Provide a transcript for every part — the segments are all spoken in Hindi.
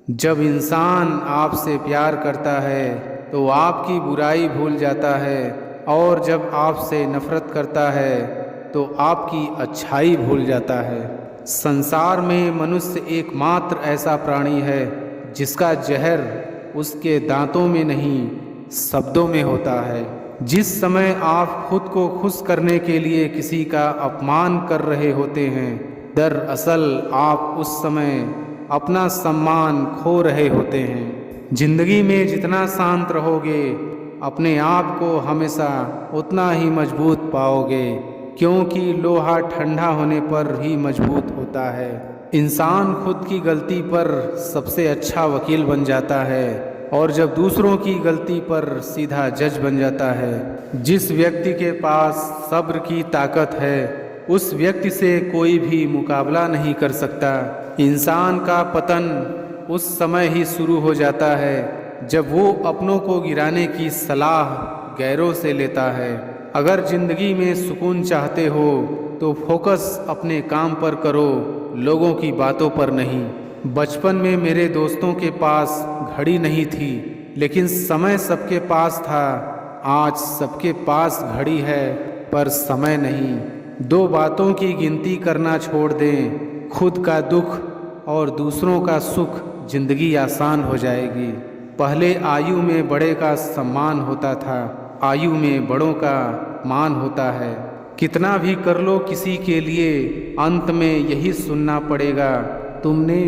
जब इंसान आपसे प्यार करता है तो आपकी बुराई भूल जाता है, और जब आपसे नफरत करता है तो आपकी अच्छाई भूल जाता है। संसार में मनुष्य एकमात्र ऐसा प्राणी है जिसका जहर उसके दांतों में नहीं, शब्दों में होता है। जिस समय आप खुद को खुश करने के लिए किसी का अपमान कर रहे होते हैं, दरअसल आप उस समय अपना सम्मान खो रहे होते हैं। जिंदगी में जितना शांत रहोगे, अपने आप को हमेशा उतना ही मजबूत पाओगे, क्योंकि लोहा ठंडा होने पर ही मजबूत होता है। इंसान खुद की गलती पर सबसे अच्छा वकील बन जाता है, और जब दूसरों की गलती पर सीधा जज बन जाता है। जिस व्यक्ति के पास सब्र की ताकत है, उस व्यक्ति से कोई भी मुकाबला नहीं कर सकता। इंसान का पतन उस समय ही शुरू हो जाता है जब वो अपनों को गिराने की सलाह गैरों से लेता है। अगर जिंदगी में सुकून चाहते हो तो फोकस अपने काम पर करो, लोगों की बातों पर नहीं। बचपन में मेरे दोस्तों के पास घड़ी नहीं थी, लेकिन समय सबके पास था। आज सबके पास घड़ी है पर समय नहीं। दो बातों की गिनती करना छोड़ दें, खुद का दुख और दूसरों का सुख, जिंदगी आसान हो जाएगी। पहले आयु में बड़े का सम्मान होता था, आयु में बड़ों का मान होता है। कितना भी कर लो किसी के लिए, अंत में यही सुनना पड़ेगा, तुमने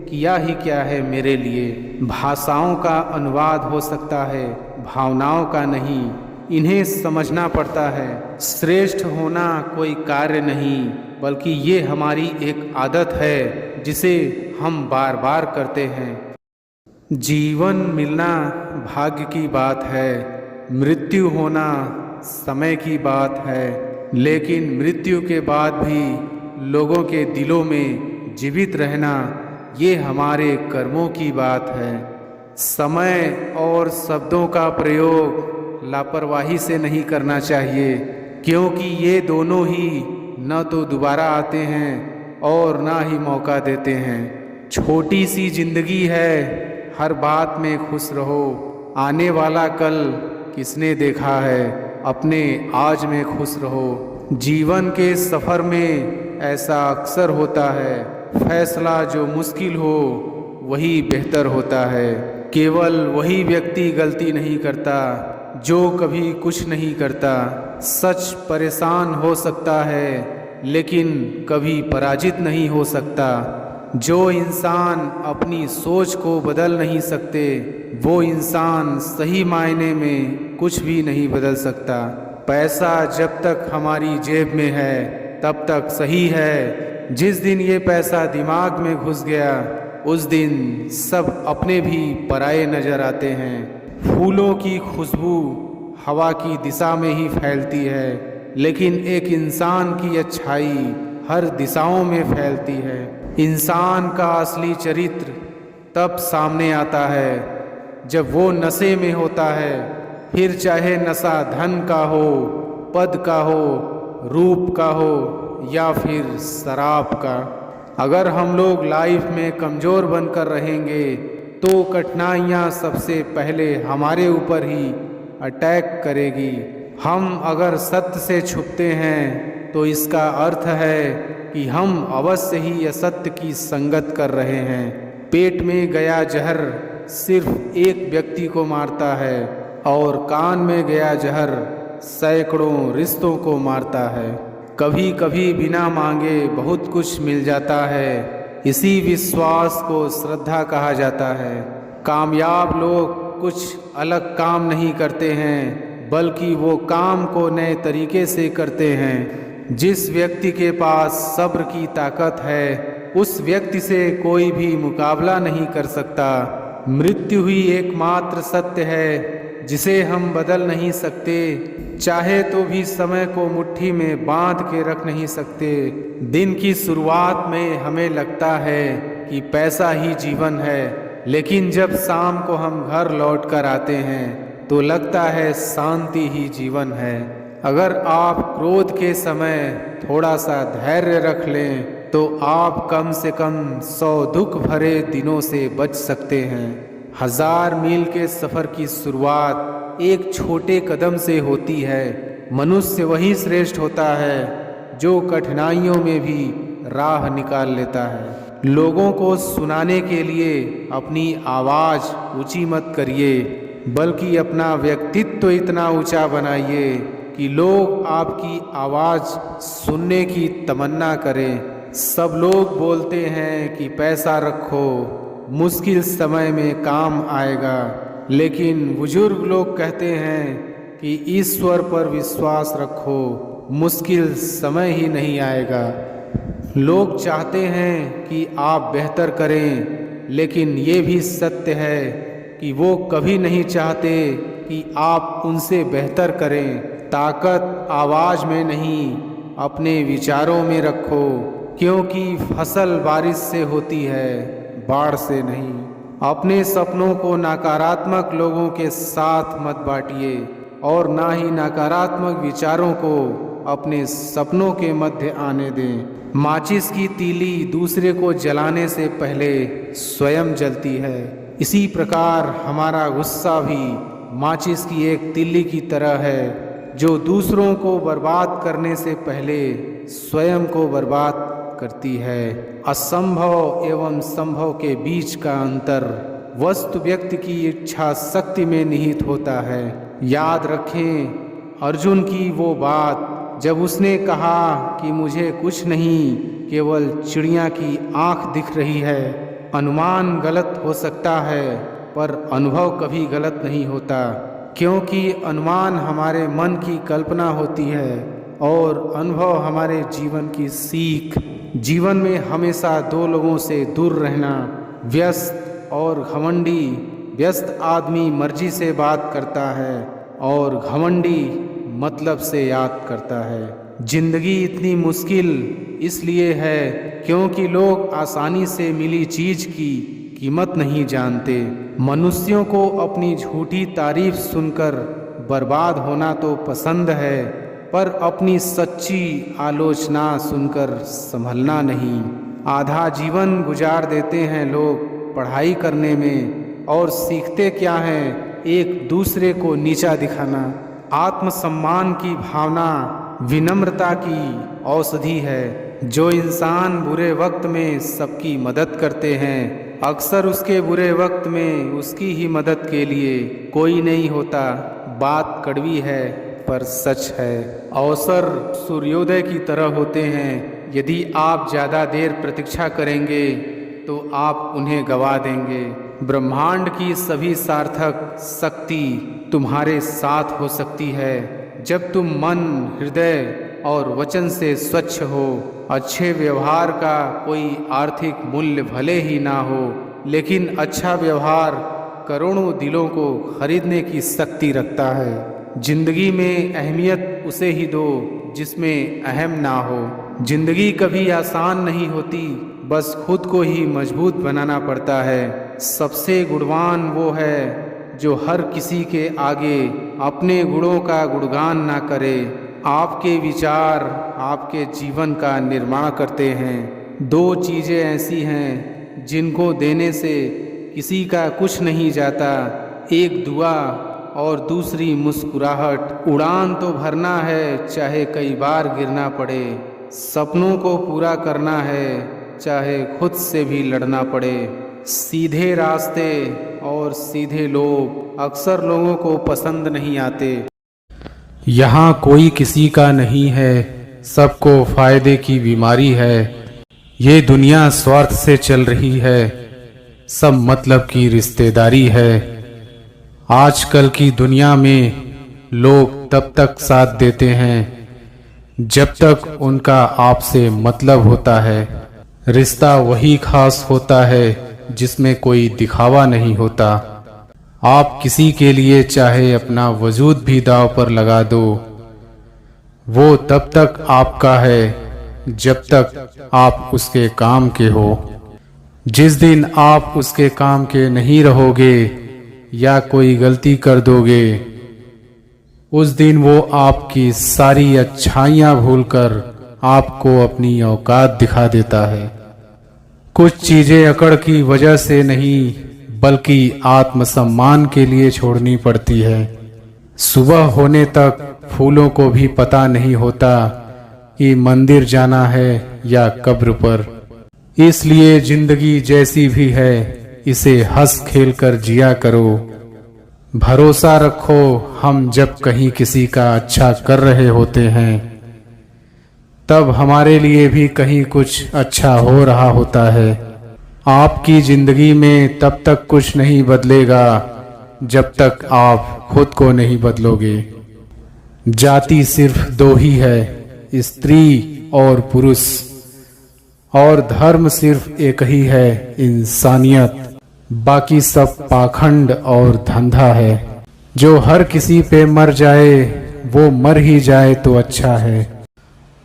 किया ही क्या है मेरे लिए। भाषाओं का अनुवाद हो सकता है, भावनाओं का नहीं। इन्हें समझना पड़ता है। श्रेष्ठ होना कोई कार्य नहीं, बल्कि ये हमारी एक आदत है जिसे हम बार बार करते हैं। जीवन मिलना भाग्य की बात है, मृत्यु होना समय की बात है। लेकिन मृत्यु के बाद भी लोगों के दिलों में जीवित रहना, ये हमारे कर्मों की बात है। समय और शब्दों का प्रयोग लापरवाही से नहीं करना चाहिए, क्योंकि ये दोनों ही न तो दोबारा आते हैं और ना ही मौका देते हैं। छोटी सी जिंदगी है, हर बात में खुश रहो। आने वाला कल किसने देखा है, अपने आज में खुश रहो। जीवन के सफ़र में ऐसा अक्सर होता है, फैसला जो मुश्किल हो वही बेहतर होता है। केवल वही व्यक्ति गलती नहीं करता जो कभी कुछ नहीं करता। सच परेशान हो सकता है, लेकिन कभी पराजित नहीं हो सकता। जो इंसान अपनी सोच को बदल नहीं सकते, वो इंसान सही मायने में कुछ भी नहीं बदल सकता। पैसा जब तक हमारी जेब में है तब तक सही है। जिस दिन ये पैसा दिमाग में घुस गया, उस दिन सब अपने भी पराये नजर आते हैं। फूलों की खुशबू हवा की दिशा में ही फैलती है, लेकिन एक इंसान की अच्छाई हर दिशाओं में फैलती है। इंसान का असली चरित्र तब सामने आता है जब वो नशे में होता है, फिर चाहे नशा धन का हो, पद का हो, रूप का हो या फिर शराब का। अगर हम लोग लाइफ में कमज़ोर बनकर रहेंगे तो कठिनाइयाँ सबसे पहले हमारे ऊपर ही अटैक करेगी। हम अगर सत्य से छुपते हैं तो इसका अर्थ है कि हम अवश्य ही असत्य की संगत कर रहे हैं। पेट में गया जहर सिर्फ एक व्यक्ति को मारता है, और कान में गया जहर सैकड़ों रिश्तों को मारता है। कभी कभी बिना मांगे बहुत कुछ मिल जाता है, इसी विश्वास को श्रद्धा कहा जाता है। कामयाब लोग कुछ अलग काम नहीं करते हैं, बल्कि वो काम को नए तरीके से करते हैं। जिस व्यक्ति के पास सब्र की ताकत है, उस व्यक्ति से कोई भी मुकाबला नहीं कर सकता। मृत्यु ही एकमात्र सत्य है जिसे हम बदल नहीं सकते, चाहे तो भी समय को मुट्ठी में बांध के रख नहीं सकते। दिन की शुरुआत में हमें लगता है कि पैसा ही जीवन है, लेकिन जब शाम को हम घर लौट कर आते हैं तो लगता है शांति ही जीवन है। अगर आप क्रोध के समय थोड़ा सा धैर्य रख लें तो आप कम से कम 100 दुख भरे दिनों से बच सकते हैं। 1000 मील के सफ़र की शुरुआत एक छोटे कदम से होती है। मनुष्य वही श्रेष्ठ होता है जो कठिनाइयों में भी राह निकाल लेता है। लोगों को सुनाने के लिए अपनी आवाज़ ऊंची मत करिए, बल्कि अपना व्यक्तित्व इतना ऊंचा बनाइए कि लोग आपकी आवाज़ सुनने की तमन्ना करें। सब लोग बोलते हैं कि पैसा रखो, मुश्किल समय में काम आएगा, लेकिन बुजुर्ग लोग कहते हैं कि ईश्वर पर विश्वास रखो, मुश्किल समय ही नहीं आएगा। लोग चाहते हैं कि आप बेहतर करें, लेकिन ये भी सत्य है कि वो कभी नहीं चाहते कि आप उनसे बेहतर करें। ताकत आवाज़ में नहीं, अपने विचारों में रखो, क्योंकि फसल बारिश से होती है, बाढ़ से नहीं। अपने सपनों को नकारात्मक लोगों के साथ मत बांटिए और ना ही नकारात्मक विचारों को अपने सपनों के मध्य आने दें। माचिस की तीली दूसरे को जलाने से पहले स्वयं जलती है। इसी प्रकार हमारा गुस्सा भी माचिस की एक तीली की तरह है, जो दूसरों को बर्बाद करने से पहले स्वयं को बर्बाद करती है। असंभव एवं संभव के बीच का अंतर वस्तु व्यक्ति की इच्छा शक्ति में निहित होता है। याद रखें अर्जुन की वो बात जब उसने कहा कि मुझे कुछ नहीं, केवल चिड़िया की आंख दिख रही है। अनुमान गलत हो सकता है, पर अनुभव कभी गलत नहीं होता, क्योंकि अनुमान हमारे मन की कल्पना होती है और अनुभव हमारे जीवन की सीख। जीवन में हमेशा दो लोगों से दूर रहना, व्यस्त और घमंडी। व्यस्त आदमी मर्जी से बात करता है और घमंडी मतलब से याद करता है। जिंदगी इतनी मुश्किल इसलिए है क्योंकि लोग आसानी से मिली चीज की कीमत नहीं जानते। मनुष्यों को अपनी झूठी तारीफ सुनकर बर्बाद होना तो पसंद है, पर अपनी सच्ची आलोचना सुनकर संभलना नहीं। आधा जीवन गुजार देते हैं लोग पढ़ाई करने में, और सीखते क्या हैं? एक दूसरे को नीचा दिखाना। आत्मसम्मान की भावना विनम्रता की औषधि है। जो इंसान बुरे वक्त में सबकी मदद करते हैं, अक्सर उसके बुरे वक्त में उसकी ही मदद के लिए कोई नहीं होता। बात कड़वी है पर सच है। अवसर सूर्योदय की तरह होते हैं। यदि आप ज़्यादा देर प्रतीक्षा करेंगे तो आप उन्हें गवा देंगे। ब्रह्मांड की सभी सार्थक शक्ति तुम्हारे साथ हो सकती है जब तुम मन, हृदय और वचन से स्वच्छ हो। अच्छे व्यवहार का कोई आर्थिक मूल्य भले ही ना हो, लेकिन अच्छा व्यवहार करोड़ों दिलों को खरीदने की शक्ति रखता है। जिंदगी में अहमियत उसे ही दो जिसमें अहम ना हो। जिंदगी कभी आसान नहीं होती, बस खुद को ही मजबूत बनाना पड़ता है। सबसे गुणवान वो है जो हर किसी के आगे अपने गुणों का गुणगान ना करे। आपके विचार आपके जीवन का निर्माण करते हैं। दो चीज़ें ऐसी हैं जिनको देने से किसी का कुछ नहीं जाता, एक दुआ और दूसरी मुस्कुराहट। उड़ान तो भरना है चाहे कई बार गिरना पड़े, सपनों को पूरा करना है चाहे खुद से भी लड़ना पड़े। सीधे रास्ते और सीधे लोग अक्सर लोगों को पसंद नहीं आते। यहाँ कोई किसी का नहीं है, सबको फायदे की बीमारी है। ये दुनिया स्वार्थ से चल रही है, सब मतलब की रिश्तेदारी है। आजकल की दुनिया में लोग तब तक साथ देते हैं जब तक उनका आपसे मतलब होता है। रिश्ता वही खास होता है जिसमें कोई दिखावा नहीं होता। आप किसी के लिए चाहे अपना वजूद भी दांव पर लगा दो, वो तब तक आपका है जब तक आप उसके काम के हो। जिस दिन आप उसके काम के नहीं रहोगे या कोई गलती कर दोगे, उस दिन वो आपकी सारी अच्छाइयाँ भूलकर आपको अपनी औकात दिखा देता है। कुछ चीज़ें अकड़ की वजह से नहीं बल्कि आत्मसम्मान के लिए छोड़नी पड़ती है। सुबह होने तक फूलों को भी पता नहीं होता कि मंदिर जाना है या कब्र पर। इसलिए जिंदगी जैसी भी है इसे हंस खेल कर जिया करो। भरोसा रखो, हम जब कहीं किसी का अच्छा कर रहे होते हैं तब हमारे लिए भी कहीं कुछ अच्छा हो रहा होता है। आपकी जिंदगी में तब तक कुछ नहीं बदलेगा जब तक आप खुद को नहीं बदलोगे। जाति सिर्फ दो ही है, स्त्री और पुरुष, और धर्म सिर्फ एक ही है, इंसानियत। बाकी सब पाखंड और धंधा है। जो हर किसी पे मर जाए वो मर ही जाए तो अच्छा है।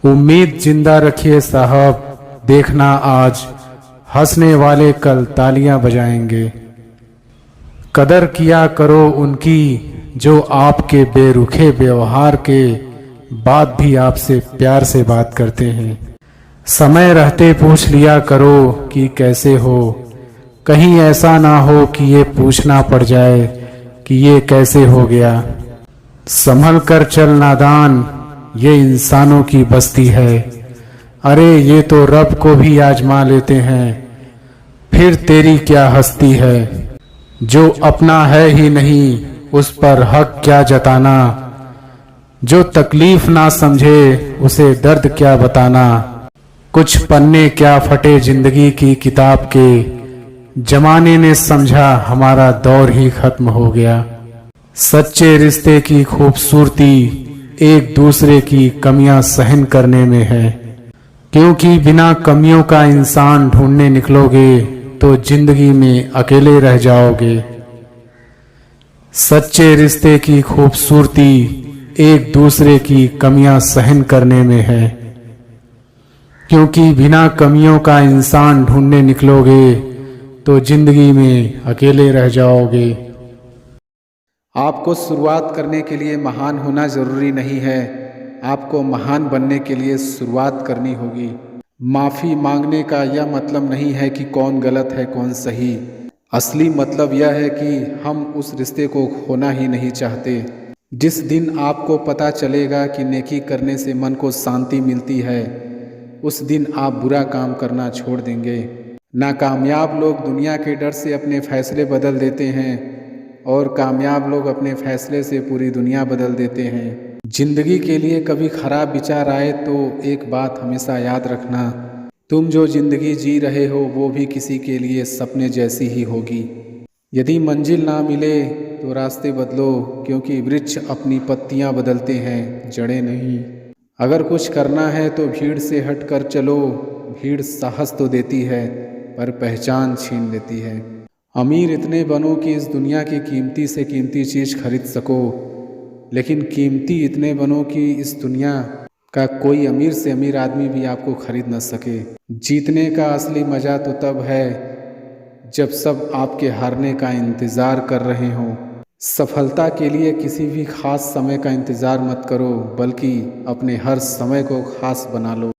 उम्मीद जिंदा रखिए साहब, देखना आज हंसने वाले कल तालियां बजाएंगे। कदर किया करो उनकी जो आपके बेरुखे व्यवहार के बाद भी आपसे प्यार से बात करते हैं। समय रहते पूछ लिया करो कि कैसे हो, कहीं ऐसा ना हो कि ये पूछना पड़ जाए कि ये कैसे हो गया। संभल कर चल नादान, ये इंसानों की बस्ती है। अरे ये तो रब को भी आजमा लेते हैं, फिर तेरी क्या हस्ती है। जो अपना है ही नहीं उस पर हक क्या जताना, जो तकलीफ ना समझे उसे दर्द क्या बताना। कुछ पन्ने क्या फटे जिंदगी की किताब के, जमाने ने समझा हमारा दौर ही खत्म हो गया। सच्चे रिश्ते की खूबसूरती एक दूसरे की कमियां सहन करने में है, क्योंकि बिना कमियों का इंसान ढूंढने निकलोगे तो जिंदगी में अकेले रह जाओगे। सच्चे रिश्ते की खूबसूरती एक दूसरे की कमियां सहन करने में है, क्योंकि बिना कमियों का इंसान ढूंढने निकलोगे तो जिंदगी में अकेले रह जाओगे। आपको शुरुआत करने के लिए महान होना जरूरी नहीं है, आपको महान बनने के लिए शुरुआत करनी होगी। माफ़ी मांगने का यह मतलब नहीं है कि कौन गलत है कौन सही। असली मतलब यह है कि हम उस रिश्ते को खोना ही नहीं चाहते। जिस दिन आपको पता चलेगा कि नेकी करने से मन को शांति मिलती है, उस दिन आप बुरा काम करना छोड़ देंगे। नाकामयाब लोग दुनिया के डर से अपने फैसले बदल देते हैं और कामयाब लोग अपने फैसले से पूरी दुनिया बदल देते हैं। जिंदगी के लिए कभी खराब विचार आए तो एक बात हमेशा याद रखना, तुम जो जिंदगी जी रहे हो वो भी किसी के लिए सपने जैसी ही होगी। यदि मंजिल ना मिले तो रास्ते बदलो, क्योंकि वृक्ष अपनी पत्तियां बदलते हैं, जड़ें नहीं। अगर कुछ करना है तो भीड़ से हट कर चलो। भीड़ साहस तो देती है पर पहचान छीन लेती है। अमीर इतने बनो कि इस दुनिया की कीमती से कीमती चीज़ खरीद सको, लेकिन कीमती इतने बनो कि इस दुनिया का कोई अमीर से अमीर आदमी भी आपको खरीद न सके। जीतने का असली मज़ा तो तब है जब सब आपके हारने का इंतज़ार कर रहे हों। सफलता के लिए किसी भी खास समय का इंतज़ार मत करो, बल्कि अपने हर समय को खास बना लो।